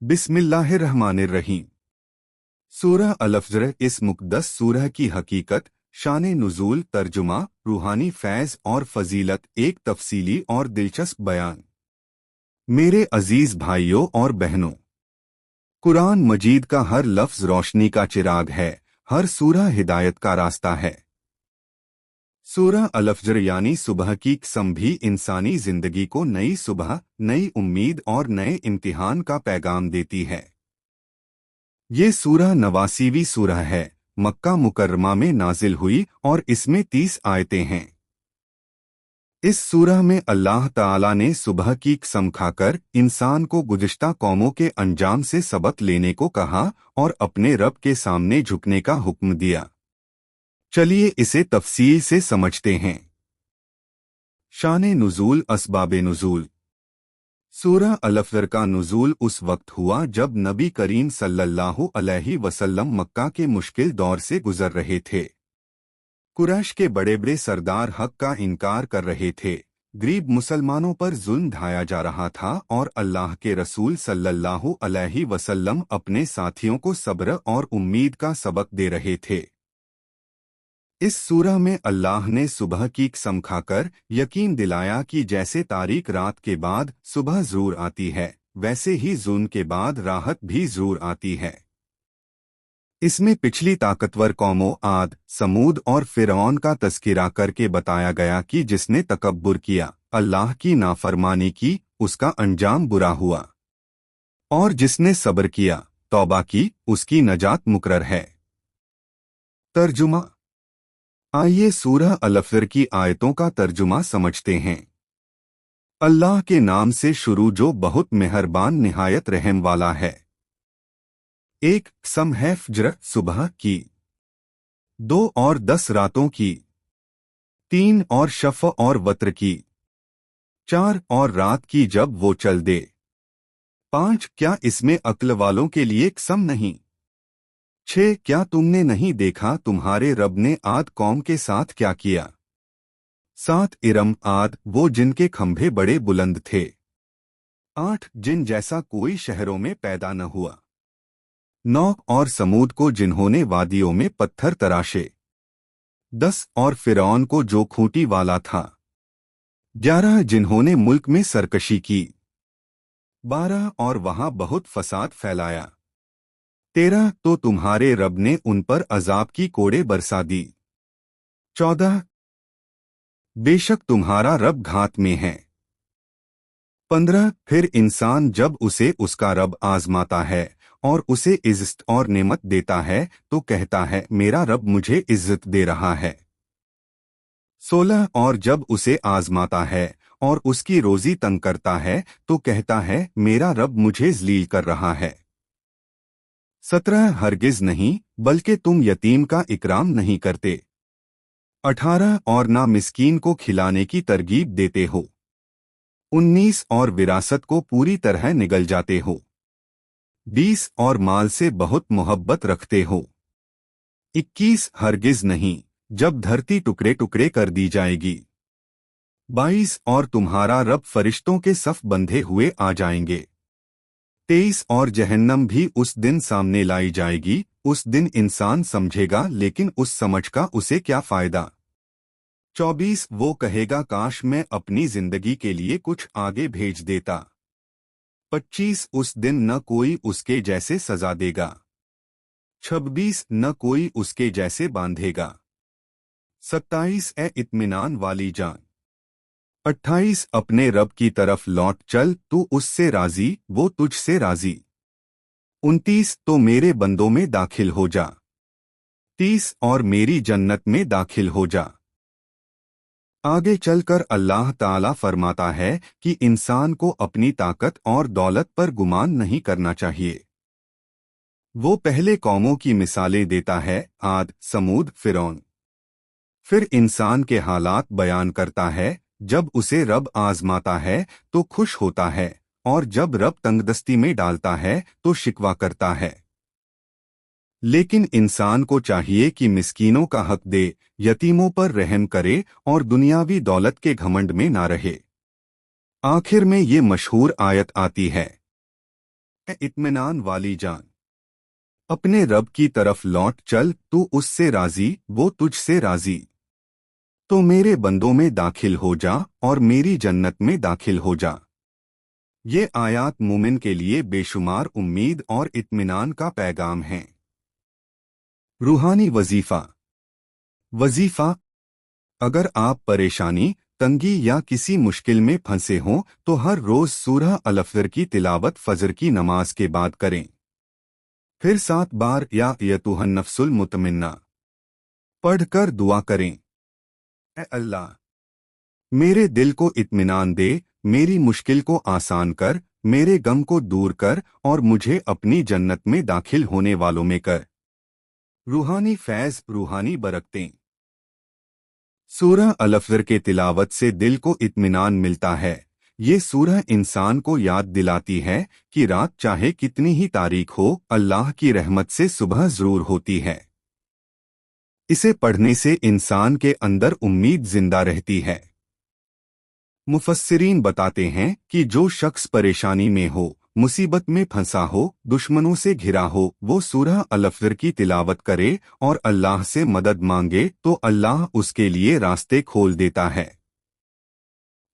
बिस्मिल्लाहिर्रहमानिर्रहीम। सूरह अल-फज्र इस मुक़द्दस सूरह की हकीकत, शान नुज़ूल, तर्जुमा, रूहानी फैज़ और फजीलत, एक तफसीली और दिलचस्प बयान। मेरे अजीज भाइयों और बहनों, कुरान मजीद का हर लफ्ज़ रोशनी का चिराग है, हर सूरह हिदायत का रास्ता है। सूरह अल-फज्र यानी सुबह की कसम भी इंसानी जिंदगी को नई सुबह, नई उम्मीद और नए इम्तिहान का पैगाम देती है। ये सूरह 89वीं सूरह है, मक्का मुकर्रमा में नाजिल हुई और इसमें 30 आयतें हैं। इस सूरह में अल्लाह ताला ने सुबह की कसम खाकर इंसान को गुज़िश्ता कौमों के अंजाम से सबक लेने को कहा और अपने रब के सामने झुकने का हुक्म दिया। चलिए इसे तफसील से समझते हैं। शान नुज़ूल, असबाब नुज़ूल। सूरह अल-फज्र का नुज़ूल उस वक्त हुआ जब नबी करीम सल्लल्लाहु अलैहि वसल्लम मक्का के मुश्किल दौर से गुजर रहे थे। कुरैश के बड़े बड़े सरदार हक का इनकार कर रहे थे, गरीब मुसलमानों पर जुल्म ढाया जा रहा था और अल्लाह के रसूल सल्लल्लाहु अलैहि वसल्लम अपने साथियों को सब्र और उम्मीद का सबक दे रहे थे। इस सूरह में अल्लाह ने सुबह की कसम खाकर यकीन दिलाया कि जैसे तारीक रात के बाद सुबह ज़रूर आती है, वैसे ही जुल्म के बाद राहत भी ज़रूर आती है। इसमें पिछली ताकतवर कौमों आद, समूद और फिरौन का तज़किरा करके बताया गया कि जिसने तकब्बुर किया, अल्लाह की नाफरमानी की, उसका अंजाम बुरा हुआ, और जिसने सब्र किया, तौबा की, उसकी नजात मुकर्रर है। तर्जुमा। आइए सूरह अल-फज्र की आयतों का तर्जुमा समझते हैं। अल्लाह के नाम से शुरू जो बहुत मेहरबान निहायत रहम वाला है। 1 कसम है फज्र, सुबह की। 2 और 10 रातों की। 3 और शफ़ और वत्र की। 4 और रात की जब वो चल दे। 5 क्या इसमें अक्ल वालों के लिए कसम नहीं। 6 क्या तुमने नहीं देखा तुम्हारे रब ने आद कौम के साथ क्या किया। 7 इरम आद, वो जिनके खंभे बड़े बुलंद थे। 8 जिन जैसा कोई शहरों में पैदा न हुआ। 9 और समूद को जिन्होंने वादियों में पत्थर तराशे। 10 और फिरौन को जो खूंटी वाला था। 11 जिन्होंने मुल्क में सरकशी की। 12 और वहां बहुत फसाद फैलाया। 13 तो तुम्हारे रब ने उन पर अजाब की कोड़े बरसा दी। 14 बेशक तुम्हारा रब घात में है। 15 फिर इंसान जब उसे उसका रब आजमाता है और उसे इज्जत और नेमत देता है तो कहता है मेरा रब मुझे इज्जत दे रहा है। 16 और जब उसे आजमाता है और उसकी रोजी तंग करता है तो कहता है मेरा रब मुझे ज़लील कर रहा है। 17 हरगिज नहीं, बल्कि तुम यतीम का इकराम नहीं करते। 18 और ना मिस्कीन को खिलाने की तरगीब देते हो। 19 और विरासत को पूरी तरह निगल जाते हो। 20 और माल से बहुत मोहब्बत रखते हो। 21 हरगिज नहीं, जब धरती टुकड़े टुकड़े कर दी जाएगी। 22 और तुम्हारा रब फरिश्तों के सफ बंधे हुए आ जाएंगे। 23 और जहन्नम भी उस दिन सामने लाई जाएगी, उस दिन इंसान समझेगा लेकिन उस समझ का उसे क्या फायदा। 24 वो कहेगा काश मैं अपनी जिंदगी के लिए कुछ आगे भेज देता। 25 उस दिन न कोई उसके जैसे सजा देगा। 26 न कोई उसके जैसे बांधेगा। 27 ए इत्मीनान वाली जान। 28 अपने रब की तरफ लौट चल, तू उससे राजी, वो तुझसे राजी। 29 तो मेरे बंदों में दाखिल हो जा। 30 और मेरी जन्नत में दाखिल हो जा। आगे चलकर अल्लाह ताला फरमाता है कि इंसान को अपनी ताकत और दौलत पर गुमान नहीं करना चाहिए। वो पहले कौमों की मिसालें देता है, आद, समूद, फिरौन। फिर इंसान के हालात बयान करता है, जब उसे रब आजमाता है तो खुश होता है और जब रब तंगदस्ती में डालता है तो शिकवा करता है। लेकिन इंसान को चाहिए कि मिस्कीनों का हक दे, यतीमों पर रहम करे और दुनियावी दौलत के घमंड में ना रहे। आखिर में ये मशहूर आयत आती है, اے اطمینان والی جان، اپنے رب کی طرف لوٹ چل، تو اس سے راضی، وہ تجھ سے راضی۔ تو میرے بندوں میں داخل ہو جا اور میری جنت میں داخل ہو جا۔ یہ آیات مومن کے لیے بے شمار امید اور اطمینان کا پیغام ہیں۔ روحانی وظیفہ۔ وظیفہ: اگر آپ پریشانی، تنگی یا کسی مشکل میں پھنسے ہوں تو ہر روز سورہ الفجر کی تلاوت فجر کی نماز کے بعد کریں۔ پھر 7 بار یا ایتھا النفس المطمئنہ پڑھ کر دعا کریں۔ اے اللہ، میرے دل کو اطمینان دے، میری مشکل کو آسان کر، میرے غم کو دور کر اور مجھے اپنی جنت میں داخل ہونے والوں میں کر۔ روحانی فیض، روحانی برکتیں۔ سورہ الفجر کے تلاوت سے دل کو اطمینان ملتا ہے۔ یہ سورہ انسان کو یاد دلاتی ہے کہ رات چاہے کتنی ہی تاریک ہو، اللہ کی رحمت سے صبح ضرور ہوتی ہے۔ اسے پڑھنے سے انسان کے اندر امید زندہ رہتی ہے۔ مفسرین بتاتے ہیں کہ جو شخص پریشانی میں ہو، مصیبت میں پھنسا ہو، دشمنوں سے گھرا ہو، وہ سورہ الفجر کی تلاوت کرے اور اللہ سے مدد مانگے تو اللہ اس کے لیے راستے کھول دیتا ہے۔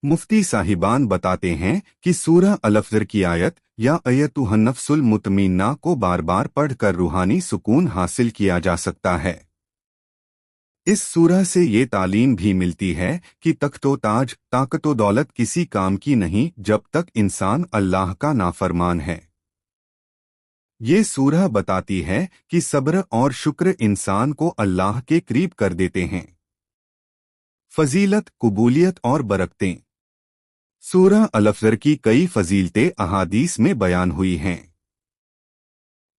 مفتی صاحبان بتاتے ہیں کہ سورہ الفجر کی آیت یا ایتھا النفس المطمئنہ کو بار بار پڑھ کر روحانی سکون حاصل کیا جا سکتا ہے۔ اس سورہ سے یہ تعلیم بھی ملتی ہے کہ تخت و تاج، طاقت و دولت کسی کام کی نہیں جب تک انسان اللہ کا نافرمان ہے۔ یہ سورہ بتاتی ہے کہ صبر اور شکر انسان کو اللہ کے قریب کر دیتے ہیں۔ فضیلت، قبولیت اور برکتیں۔ سورہ الفجر کی کئی فضیلتیں احادیث میں بیان ہوئی ہیں۔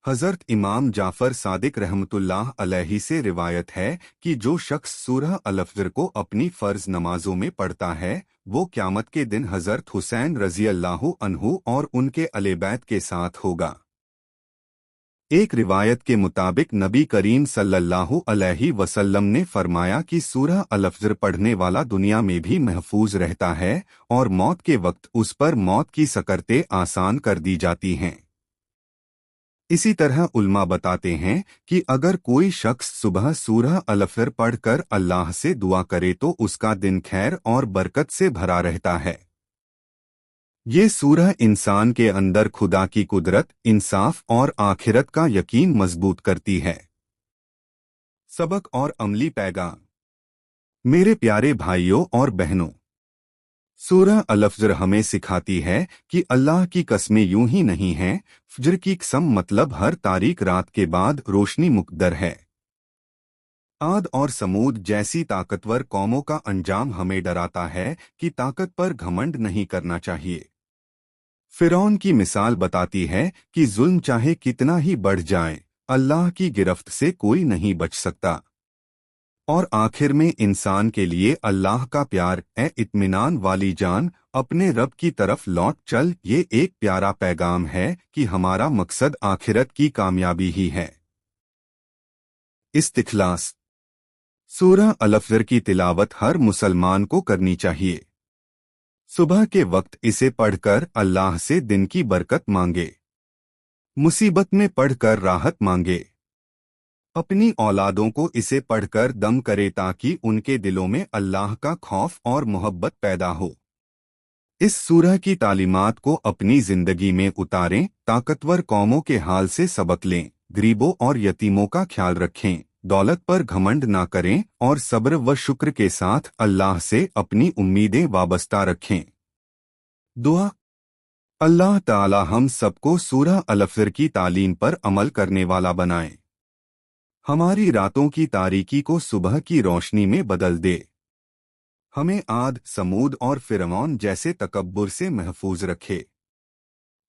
حضرت امام جعفر صادق رحمۃ اللہ علیہ سے روایت ہے کہ جو شخص سورہ الفجر کو اپنی فرض نمازوں میں پڑھتا ہے، وہ قیامت کے دن حضرت حسین رضی اللہ عنہ اور ان کے اہل بیت کے ساتھ ہوگا۔ ایک روایت کے مطابق نبی کریم صلی اللہ علیہ وسلم نے فرمایا کہ سورہ الفجر پڑھنے والا دنیا میں بھی محفوظ رہتا ہے اور موت کے وقت اس پر موت کی سکرتیں آسان کر دی جاتی ہیں۔ اسی طرح علماء بتاتے ہیں کہ اگر کوئی شخص صبح سورہ الفجر پڑھ کر اللہ سے دعا کرے تو اس کا دن خیر اور برکت سے بھرا رہتا ہے۔ یہ سورہ انسان کے اندر خدا کی قدرت، انصاف اور آخرت کا یقین مضبوط کرتی ہے۔ سبق اور عملی پیغام۔ میرے پیارے بھائیوں اور بہنوں، سورہ الفجر ہمیں سکھاتی ہے کہ اللہ کی قسمیں یوں ہی نہیں ہیں۔ فجر کی قسم مطلب ہر تاریک رات کے بعد روشنی مقدر ہے۔ عاد اور سمود جیسی طاقتور قوموں کا انجام ہمیں ڈراتا ہے کہ طاقت پر گھمنڈ نہیں کرنا چاہیے۔ فرعون کی مثال بتاتی ہے کہ ظلم چاہے کتنا ہی بڑھ جائے، اللہ کی گرفت سے کوئی نہیں بچ سکتا۔ اور آخر میں انسان کے لیے اللہ کا پیار، اے اطمینان والی جان، اپنے رب کی طرف لوٹ چل، یہ ایک پیارا پیغام ہے کہ ہمارا مقصد آخرت کی کامیابی ہی ہے۔ استخلاص۔ سورہ الفجر کی تلاوت ہر مسلمان کو کرنی چاہیے۔ صبح کے وقت اسے پڑھ کر اللہ سے دن کی برکت مانگے، مصیبت میں پڑھ کر راحت مانگے، اپنی اولادوں کو اسے پڑھ کر دم کرے تاکہ ان کے دلوں میں اللہ کا خوف اور محبت پیدا ہو۔ اس سورہ کی تعلیمات کو اپنی زندگی میں اتاریں، طاقتور قوموں کے حال سے سبق لیں، غریبوں اور یتیموں کا خیال رکھیں، دولت پر گھمنڈ نہ کریں اور صبر و شکر کے ساتھ اللہ سے اپنی امیدیں وابستہ رکھیں۔ دعا۔ اللہ تعالی ہم سب کو سورہ الفجر کی تعلیم پر عمل کرنے والا بنائے، ہماری راتوں کی تاریکی کو صبح کی روشنی میں بدل دے، ہمیں عاد، سمود اور فرعون جیسے تکبر سے محفوظ رکھے،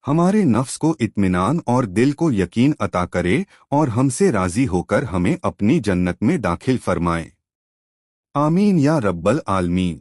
ہمارے نفس کو اطمینان اور دل کو یقین عطا کرے اور ہم سے راضی ہو کر ہمیں اپنی جنت میں داخل فرمائے۔ آمین یا رب العالمین۔